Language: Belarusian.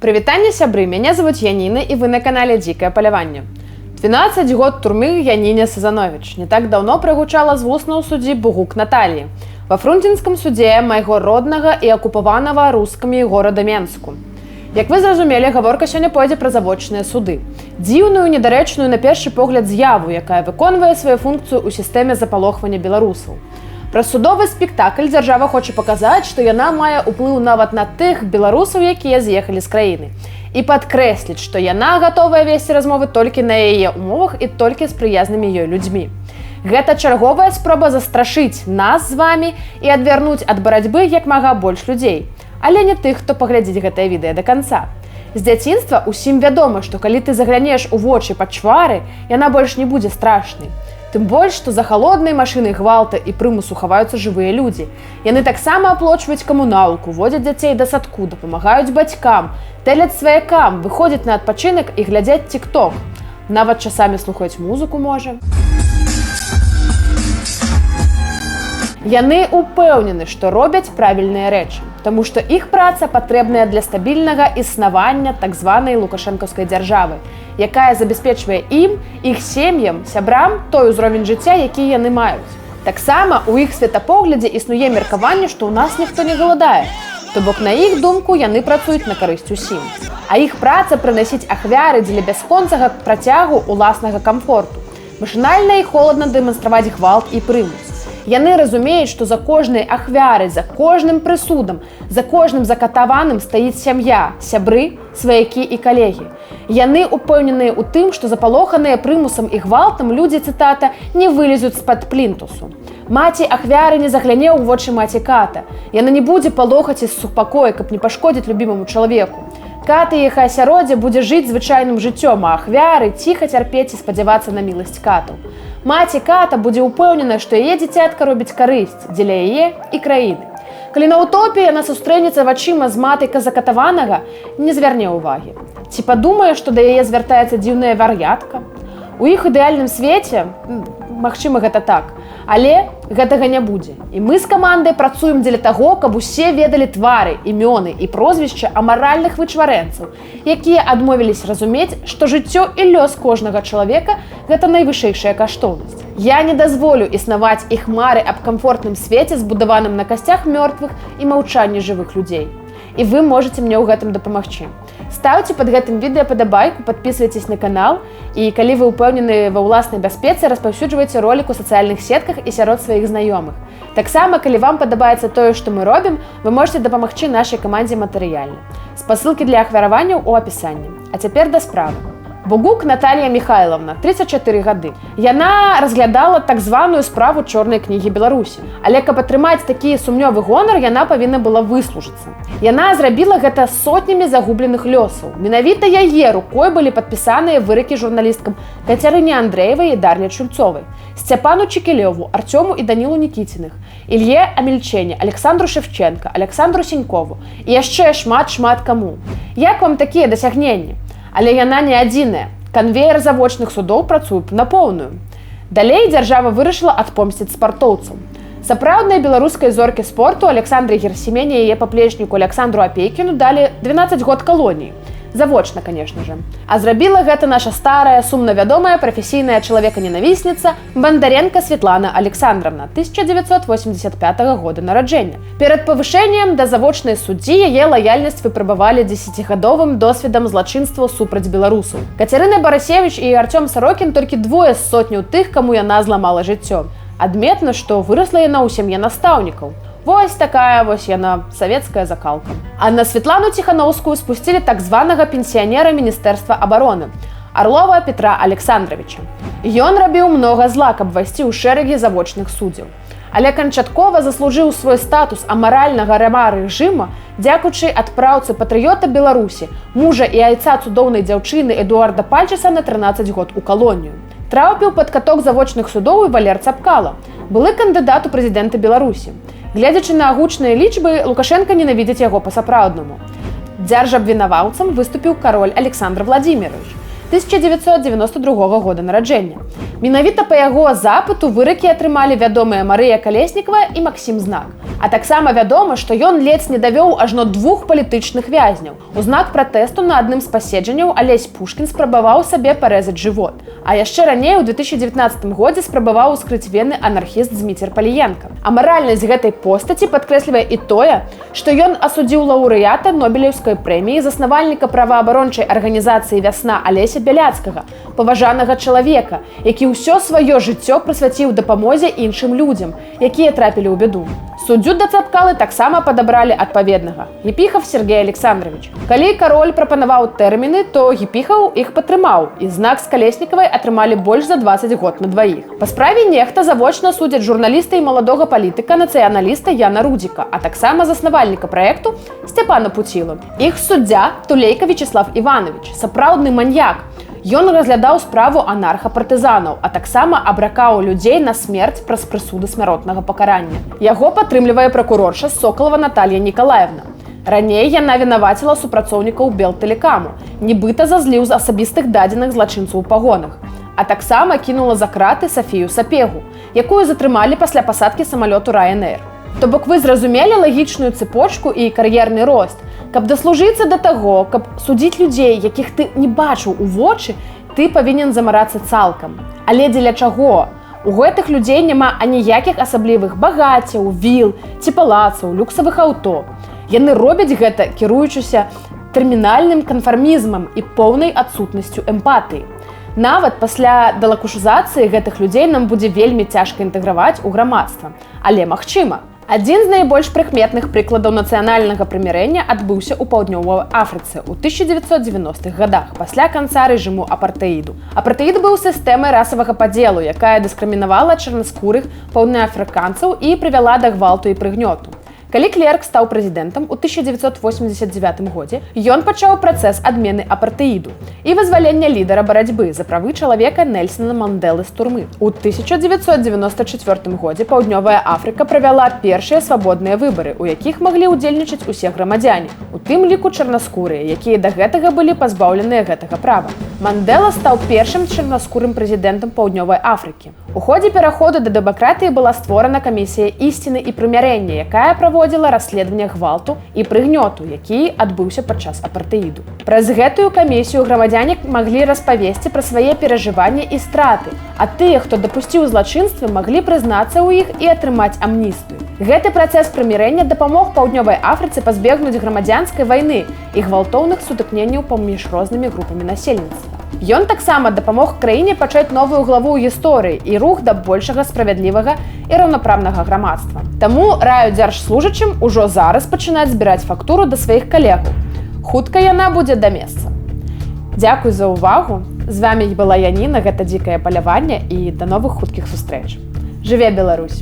Привітанне, сябры, мяне зовут Яніна, і вы на канале Дзікае паляванне. 12 год турмы Яніне Сазанович. Не так даўно прагучала з вуснаў суддзі Бугук Натальі ва фрунзенскім судзе майго роднага і акупаванага рускамі горада Менску. Як вы зразумелі, гаворка сёння пойдзе пра завочныя суды. Дзіўную, недарэчную на першы погляд з'яву, якая выконвае сваю функцыю ў сістэме запалохвання беларусаў. Праз судовы спектакль дзяржава хоча паказаць, што яна мае ўплыў нават на тых беларусаў, якія з'ехалі з краіны. І падкрэсліць, што яна гатовая весці размовы толькі на яе умовах і толькі з прыязнымі ёй людзьмі. Гэта чарговая спроба застрашыць нас з вамі і адвярнуць ад барацьбы як мага больш людзей. Але не тых, хто паглядзіць гэтае відэа да канца. З дзяцінства ўсім вядома, што калі ты заглянеш у вочы пачвары, яна больш не будзе страшнай. Тым больш, што за халоднай машынай гвалта і прымусу хаваюцца жывыя людзі. Яны таксама аплочваюць камуналку, водзяць дзяцей да садку, дапамагаюць бацькам, тэляць сваякам, выходзяць на адпачынак і глядзяць тік-ток. Нават часамі слухаюць музыку, можа. Яны ўпэўнены, што робяць правільныя рэчы, таму што іх праца патрэбная для стабільнага існавання так званай лукашэнкаўскай дзяржавы, якая забяспечвае ім, іх сем'ям, сябрам той узровень жыцця, які яны маюць. Таксама ў іх светапоглядзе існуе меркаванне, што ў нас ніхто не галадае. То бок на іх думку яны працуюць на карысць усім. А іх праца прынасіць ахвяры дзеля бясконцага працягу уласнага камфорту. Машынальна і холадна дэманстраваць гвалт і прымус. Яны разумеюць, што за кожнай ахвярай, за кожным прысудам, за кожным закатаваным стаіць сям'я, сябры, сваякі і калегі. Яны ўпэўненыя ў тым, што запалоханыя прымусам і гвалтам людзі, цытата, не вылезуць з-пад плінтусу. Маці ахвяры не загляне ў вочы маці ката. Яна не будзе палохаць з супакоя, каб не пашкодзіць любімаму чалавеку. Ката і іх асяроддзе будзе жыць звычайным жыццём, а ахвяры ціха цярпець і спадзявацца на міласць катаў. Маці ката будзе ўпэўнена, што яе дзіцятка робіць карысць дзеля яе і краіны. Калі на ўтопе яна сустрэнецца вачыма з матайка закатаванага, не звярне ўвагі. Ці падумае, што да яе звяртаецца дзіўная вар'ятка? У іх ідэальным свеце, магчыма, гэта так, але гэтага не будзе. І мы з камандай працуем дзеля таго, каб усе ведалі твары, імёны і прозвішча амаральных вычварэнцаў, якія адмовіліся разумець, што жыццё і лёс кожнага чалавека – гэта найвышэйшая каштоўнасць. Я не дазволю існаваць іх мары аб камфортным свеце, збудаваным на касцях мёртвых і маўчанні жывых людзей. І вы можете мне ў гэтым дапамагчы. Ставце пад гэтым відэа падабайку, падпісвайцеся на канал і калі вы ўпэўнены ва ўласнай бяспецы, распаўсюджвайце ролік у сацыяльных сетках і сярод сваіх знаёмых. Таксама, калі вам падабаецца тое, што мы робім, вы можете дапамагчы нашай камандзе матэрыяльна. Спасылкі для ахвяраванняў у апісанні. А цяпер да справы. Бугук Наталья Михайловна, 34 гады. Яна разглядала так званую справу чорнай кнігі Беларусі. Але каб атрымаць такі сумнёвы гонар, яна павінна была выслужыцца. Яна зрабіла гэта сотнямі загубленых лёсаў. Менавіта яе рукой былі падпісаныя выракі журналісткам Кацярыне Андрэевай і Дар'е Чульцовай, Сцяпану Чекілёву, Арцёму і Данілу Нікіціных, Ілье Амельчэне, Александру Шевченка, Александру Сенькову і яшчэ шмат каму. Як вам такія дасягненні? Але яна не адзіная. Канвеер завочных судоў працуе на поўную. Далей дзяржава вырашыла адпомсціць спартоўцам. Сапраўднай беларускай зоркі спорту Александры Герасімене і яе паплечніку Александру Апейкіну далі 12 год калоніі. Завочна, конечно же. А зрабіла гэта наша старая, сумна вядомая прафесійная чалавека-ненавісніца Бандаренка Светлана Александровна, 1985 года нараджэння. Перад павышэннем да завочнай суддзі яе лаяльнасць выпрабавалі 10гадовым досведам злачынства супраць беларусаў. Кацярына Барасевіч і Арцём Сарокін толькі двое з сотняў тых, каму яна зламала жыццё. Адметна, што вырасла яна ў сям'і настаўнікаў. Вось такая вось яна савецкая закалка. А на Светлану Ціханаўскую спусцілі так званага пенсіянера Міністэрства абароны Арлова Петра Александровича. Ён рабіў многа зла, каб вайсці ў шэрагі завочных суддзяў. Але канчаткова заслужыў свой статус амаральнага раба рэжыма дзякуючы адпраўцы патрыёта Беларусі, мужа і айца цудоўнай дзяўчыны Эдуарда Пальчаса на 13 год у калонію. Трапіў пад каток завочных судоў і Валер Цапкала, былы кандыдат у прэзідэнты Беларусі. Гледзячы на агучныя лічбы, Лукашенка ненавідзіць яго па-сапраўднаму. Дзяржабвінаваўцам выступіў кароль Александр Владимирович. 1992 года нараджэння. Менавіта па яго запыту выракі атрымалі вядомыя Марыя Калеснікава і Максім Знак. А таксама вядома, што ён ледзь не давёў ажно 2 палітычных вязняў. У знак пратэсту на адным з паседжанняў Алесь Пушкін спрабаваў сабе парэзаць жывот. А яшчэ раней у 2019 годзе спрабаваў ускрыць вены анархіст Зміцер Паліенка. Амаральнасць гэтай постаці падкрэслівае і тое, што ён асудзіў лаўрэата Нобелеўскай прэміі, заснавальніка праваабарончай арганізацыі «Вясна» Алеся Бяляцкага, паважанага чалавека, які ўсё сваё жыццё прысвяціў дапамозе іншым людзям, якія трапілі ў бяду. Суддзю да Цапкалы таксама падабралі адпаведнага – Епіхаў Сергей Александрович. Калі кароль прапанаваў тэрміны, то Епіхаў іх падтрымаў, і Знак з Калеснікавай атрымалі больш за 20 год на дваіх. Па справе нехта завочна судзяць журналіста і маладога палітыка, нацыяналіста Яна Рудзіка, а таксама заснавальніка праекту Сцяпана Пуцілу. Іх суддзя Тулейка Вячеслав Іванович, сапраўдны маньяк. Ён разглядаў справу анарха-партызанаў, а таксама абракаў людзей на смерць праз прысуды смяротнага пакарання. Яго падтрымлівае пракурорша Сокалова Наталья Николаевна. Раней яна вінаваціла супрацоўнікаў Белтэлекаму, нібыта за зліў з асабістых дадзеных злачынцаў у пагонах. А таксама кінула за краты Сафію Сапегу, якую затрымалі пасля пасадкі самалёту Ryanair. То бок вы зразумелі лагічную цепочку і кар'ерны рост. Каб даслужыцца да таго, каб судзіць людзей, якіх ты не бачыў у вочы, ты павінен замарацца цалкам. Але дзеля чаго? У гэтых людзей няма аніякіх асаблівых багаццяў, віл ці палацаў, люксавых аўто. Яны робяць гэта, кіруючыся тэрмінальным канфармізмам і поўнай адсутнасцю эмпатыі. Нават пасля далакушызацыі гэтых людзей нам будзе вельмі цяжка інтэграваць у грамадства. Але магчыма. Адзін з найбольш прыкметных прыкладаў нацыянальнага прымірэння адбыўся ў Паўднёвай Афрыцы ў 1990-х годах пасля канца рэжыму апартэіду. Апартэід быў сістэмай расавага падзелу, якая дыскрымінавала чарнаскурых паўднеафрыканцаў і прывяла да гвалту і прыгнёту. Калі Клерк стаў прэзідэнтам у 1989 годзе, ён пачаў працэс адмены апартэіду і вызвалення лідара барацьбы за правы чалавека Нельсона Мандэлы з турмы. У 1994 годзе Паўднёвая Афрыка правяла першыя свабодныя выбары, у якіх маглі ўдзельнічаць усе грамадзяне, у тым ліку чарнаскурыя, якія да гэтага былі пазбаўленыя гэтага права. Мандэла стаў першым чарнаскурым прэзідэнтам Паўднёвай Афрыкі. У ходзе пераходу да дэмакратыі была створана камісія ісціны і прымірэння, якая праводзіла расследаванне гвалту і прыгнёту, які адбыўся падчас апартэіду. Праз гэтую камісію грамадзяне маглі распавесці пра свае перажыванні і страты, а тыя, хто дапусціў злачынствы, маглі прызнацца ў іх і атрымаць амністыю. Гэты працэс прымірэння дапамог Паўднёвай Афрыцы пазбегнуць грамадзянскай вайны і гвалтоўных сутыкненняў паміж рознымі групамі насельніцтва. Ён таксама дапамог краіне пачаць новую главу ў гісторыі і рух да большага справядлівага і раўнапраўнага грамадства. Таму раю дзяржслужачым ужо зараз пачынаць збіраць фактуру да сваіх калегаў. Хутка яна будзе да месца. Дзякуй за ўвагу. З вамі была Яніна, гэта дзікае паляванне і да новых хуткіх сустрэч. Жыве Беларусь!